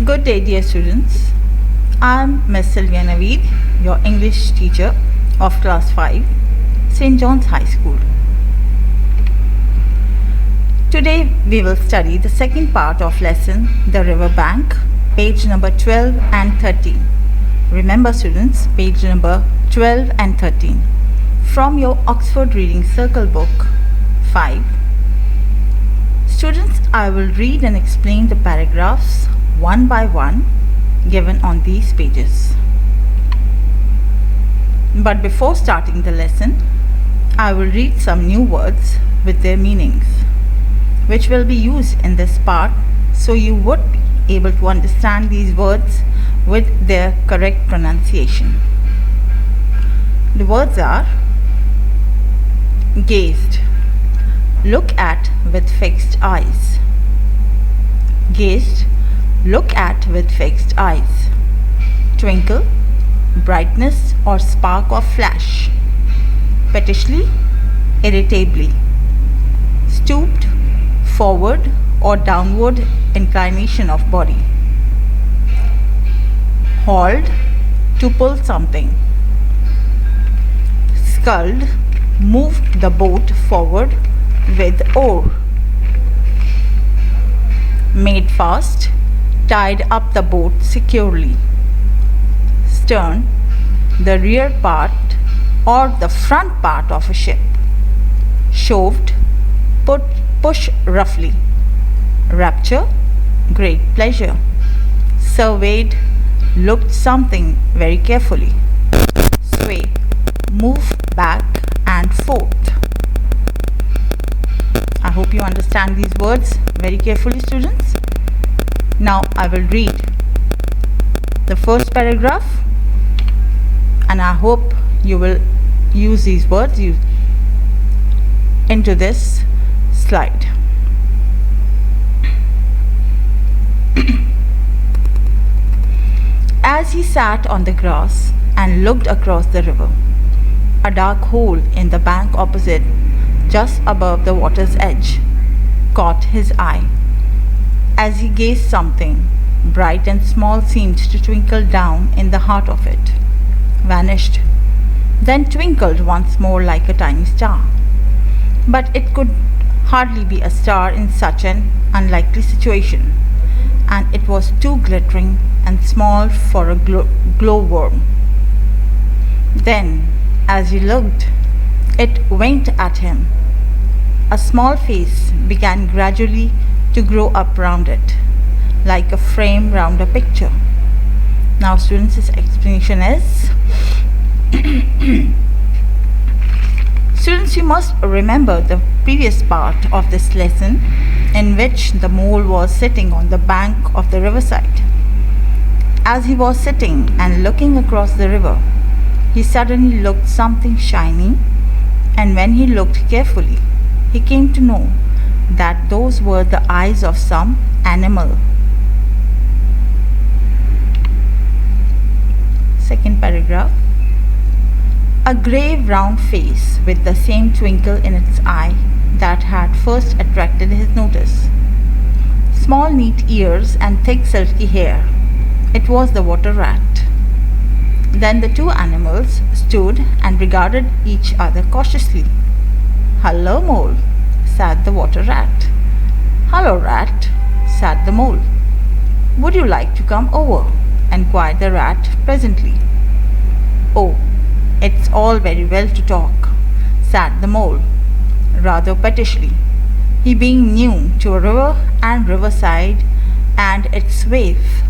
Good day, dear students. I'm Miss Sylvia Naveed, your English teacher of Class 5, St. John's High School. Today we will study the second part of lesson, The River Bank, page number 12 and 13. Remember students, page number 12 and 13 from your Oxford Reading Circle book 5. Students, I will read and explain the paragraphs one by one given on these pages. But before starting the lesson, I will read some new words with their meanings, which will be used in this part, so you would be able to understand these words with their correct pronunciation. The words are gazed, look at with fixed eyes. Gazed, look at with fixed eyes. Twinkle, brightness or spark or flash. Pettishly, irritably. Stooped, forward or downward inclination of body. Hauled, to pull something. Sculled, moved the boat forward with oar. Made fast, tied up the boat securely. Stern, the rear part or the front part of a ship. Shoved, push roughly. Rapture, great pleasure. Surveyed, looked something very carefully. Sway, move back and forth. I hope you understand these words very carefully, students. Now I will read the first paragraph, and I hope you will use these words into this slide. As he sat on the grass and looked across the river, a dark hole in the bank opposite, just above the water's edge, caught his eye. As he gazed, something bright and small seemed to twinkle down in the heart of it, vanished, then twinkled once more like a tiny star. But it could hardly be a star in such an unlikely situation, and it was too glittering and small for a glowworm. Then, as he looked, it winked at him. A small face began gradually to grow up round it, like a frame round a picture. Now students, this explanation is students, you must remember the previous part of this lesson in which the mole was sitting on the bank of the riverside. As he was sitting and looking across the river, he suddenly looked something shiny, and when he looked carefully, he came to know that those were the eyes of some animal. Second paragraph. A grave round face with the same twinkle in its eye that had first attracted his notice. Small neat ears and thick silky hair. It was the water rat. Then the two animals stood and regarded each other cautiously. "Hello, mole," said the water rat. "Hello, rat," said the mole. "Would you like to come over?" enquired the rat presently. "Oh, it's all very well to talk," said the mole, rather pettishly, he being new to a river and riverside and its wave.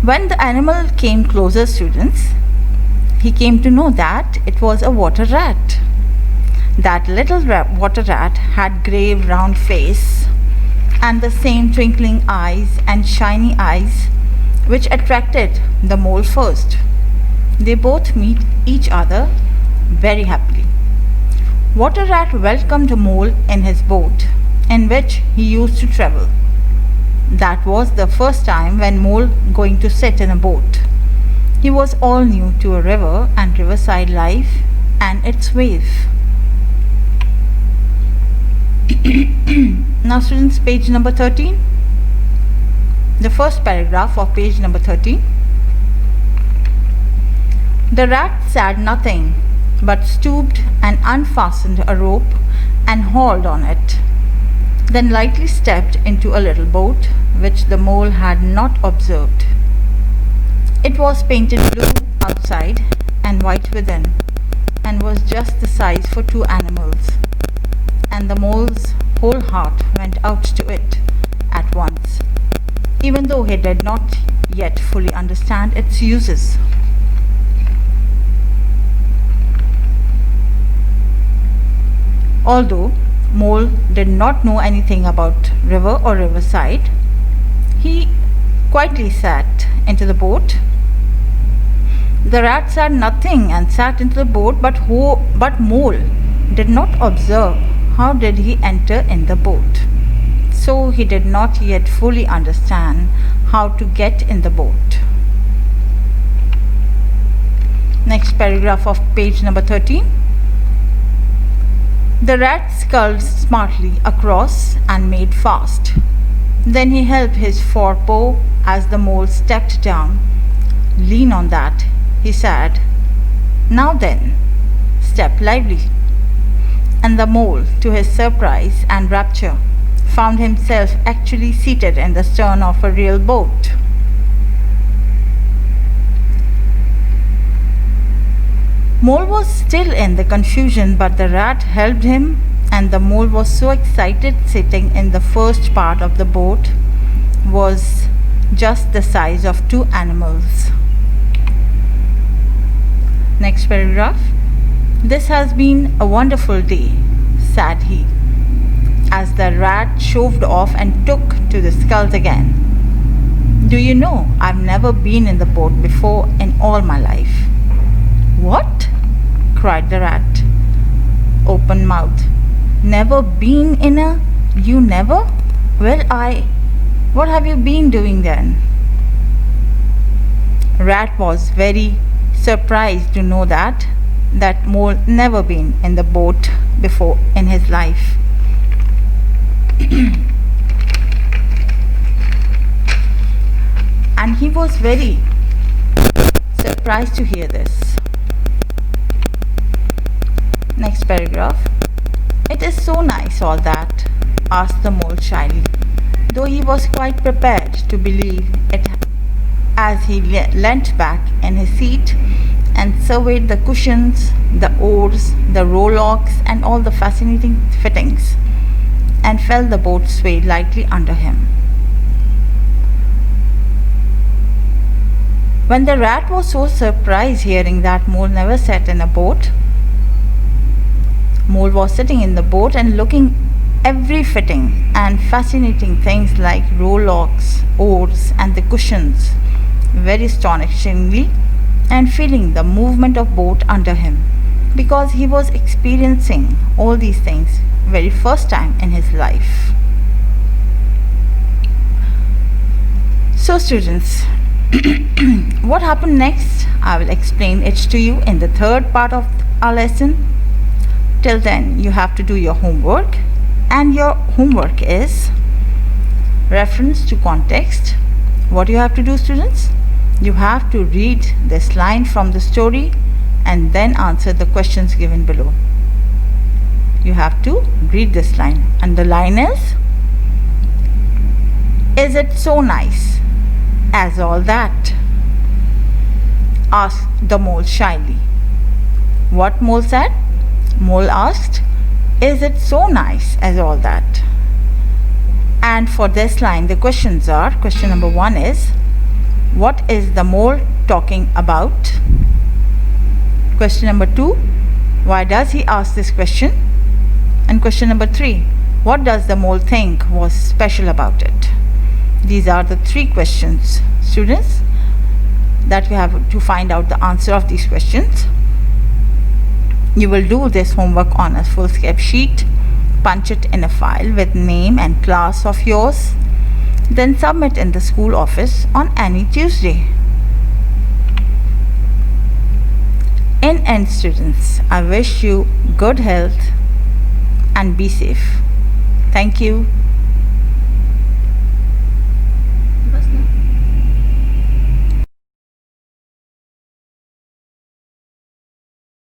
When the animal came closer, students, he came to know that it was a water rat. That little water rat had grave round face and the same twinkling eyes and shiny eyes which attracted the mole first. They both meet each other very happily. Water rat welcomed Mole in his boat, in which he used to travel. That was the first time when Mole going to sit in a boat. He was all new to a river and riverside life and its wave. Now students, page number 13. The first paragraph of page number 13. The rat said nothing, but stooped and unfastened a rope and hauled on it. Then lightly stepped into a little boat, which the mole had not observed. It was painted blue outside and white within, and was just the size for two animals. And the mole's whole heart went out to it at once, even though he did not yet fully understand its uses. Although Mole did not know anything about river or riverside, he quietly sat into the boat. The rat said nothing and sat into the boat, but Mole did not observe how did he enter in the boat. So he did not yet fully understand how to get in the boat. Next paragraph of page number 13. The rat sculled smartly across and made fast. Then he helped his forepaw as the mole stepped down. Lean on that, he said. Now then, step lively. And the mole, to his surprise and rapture, found himself actually seated in the stern of a real boat. Mole was still in the confusion, but the rat helped him, and the mole was so excited sitting in the first part of the boat was just the size of two animals. Next paragraph. This has been a wonderful day, said he, as the rat shoved off and took to the sculls again. Do you know, I've never been in the boat before in all my life. What? Cried the rat, open mouthed. Never been in a... You never? Well, what have you been doing then? Rat was very surprised to know that Mole never been in the boat before in his life. And he was very surprised to hear this. Next paragraph. It is so nice, all that, asked the mole shyly, though he was quite prepared to believe it as he leant back in his seat and surveyed the cushions, the oars, the rowlocks, and all the fascinating fittings, and felt the boat sway lightly under him. When the rat was so surprised hearing that Mole never sat in a boat, Mole was sitting in the boat and looking every fitting and fascinating things like rowlocks, oars, and the cushions very astonishingly, and feeling the movement of boat under him, because he was experiencing all these things very first time in his life. So students, what happened next? I will explain it to you in the third part of our lesson. Till then, you have to do your homework, and your homework is reference to context. What you have to do, students? You have to read this line from the story and then answer the questions given below. You have to read this line, and the line is it so nice as all that? Asked the mole shyly. What Mole said? Mole asked, is it so nice as all that? And for this line, the questions are, question number 1 is, what is the mole talking about? Question number 2, why does he ask this question? And question number 3, what does the mole think was special about it? These are the 3 questions, students, that we have to find out the answer of these questions. You will do this homework on a foolscap sheet, punch it in a file with name and class of yours, then submit in the school office on any Tuesday. In end, students, I wish you good health and be safe. Thank you.